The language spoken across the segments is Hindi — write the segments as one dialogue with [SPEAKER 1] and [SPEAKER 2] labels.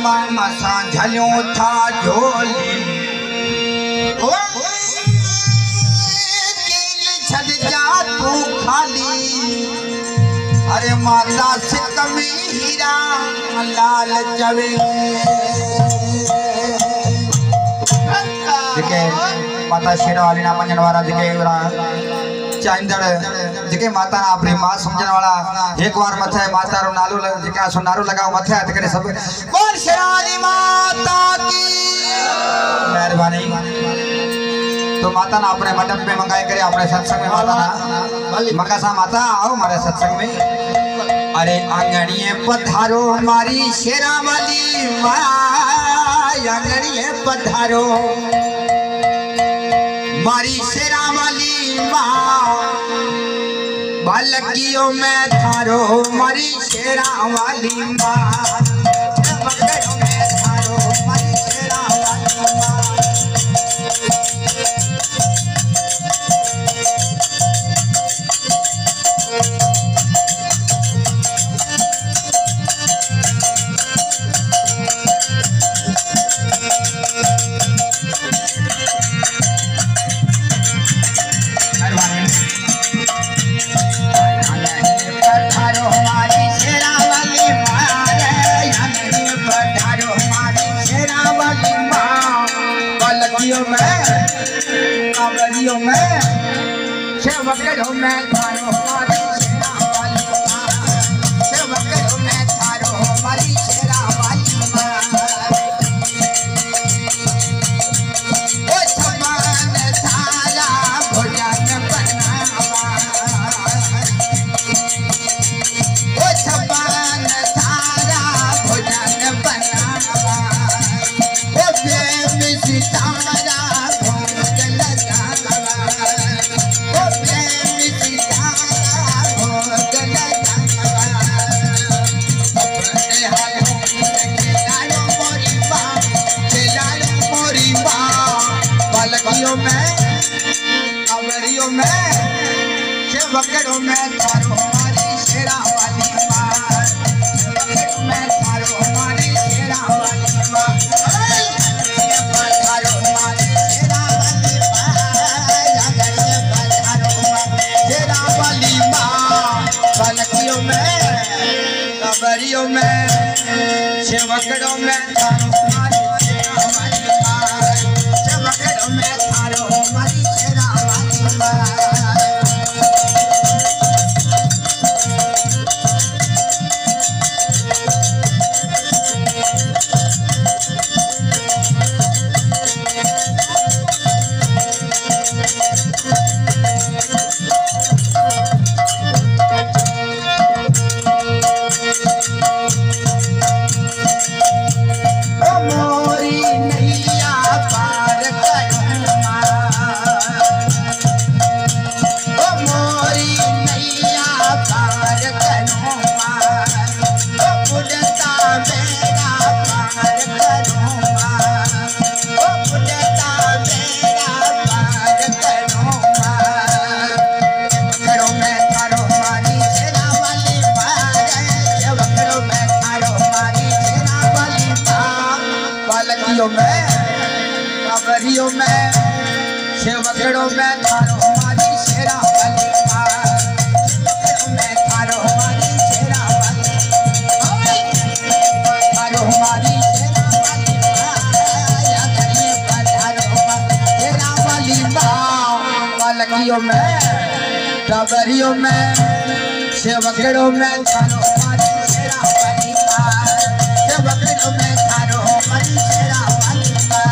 [SPEAKER 1] मसा झलियों था झोली छड़ जा तू खाली अरे माता सिक में हीरा लाल चवे जेके माता शेरावाली ना मञण वारा जेके चाहींदड़ जेके माता ना अपनी मां समझण वाला एक बार मथे माता रो नालो जेका सो नारो लगाओ मथे त करे सब बोल शेरावाली माता की मेहरबानी। तो माता ना अपने मंडप में मंगाए करे अपने सत्संग में माता ना मंगासा माता आओ हमारे सत्संग में। अरे आंगणिए पधारो हमारी शेरावाली मां आंगणिए पधारो मारी शेरावाली मां बालकियों में धारो मारी शेरावाली मां बकरों में धारो मारी शेरावाली मां। कावड़ियों में सेवकरों में थारो हमारी शेरावाली मां सेवकरों में थारो हमारी शेरावाली मां। ओ छपन थारा भोजन बनावा ओ छपन थारा भोजन बनावा ओ प्रेम सितारा कावड़ियों में सेवकरों में थारो हमारी शेरावाली मां सेवकरों में थारो हमारी शेरावाली मां पधारो हमारी शेरावाली मां पधारो हमारी शेरावाली मां बालकियों में कावड़ियों में सेवकरों में थारो हमारी शेरावाली मां सेवकरों में थारो हमारी शेरावाली मां। कावड़ियों में सेवकरों में थारो हमारी शेरावाली मां सेवकरों में थारो हमारी शेरावाली थारो हमारी शेरावाली मां आंगणिए पधारो हमारी शेरावाली मां बालकियों में कावड़ियों में सेवकरों में थारो हमारी शेरावाली मां सेवकरों में थारो हमारी शेरावाली मां।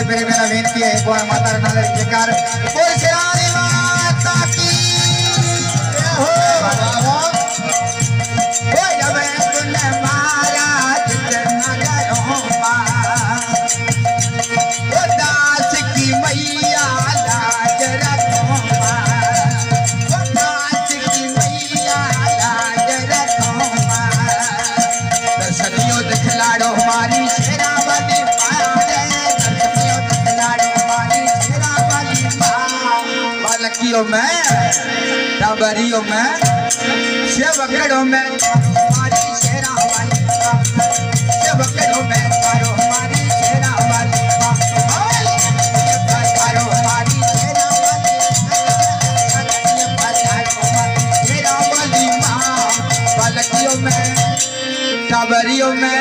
[SPEAKER 1] मेरे मेरा बेनती है एक बार माता रानी जयकार बोल शेरावाली माता की हो जब बलकियों में टबरियों में सेवकड़ों में हमारी शेरा वाली सेवकड़ों में तारो हमारी शेरा वाली तारो हमारी शेरा वाली माँ बलकियों में टबरियों में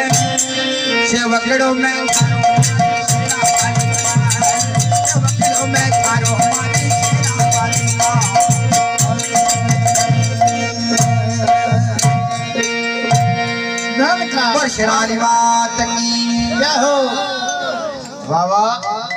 [SPEAKER 1] सेवकड़ों में शेराली मात की जय हो। वाह वाह।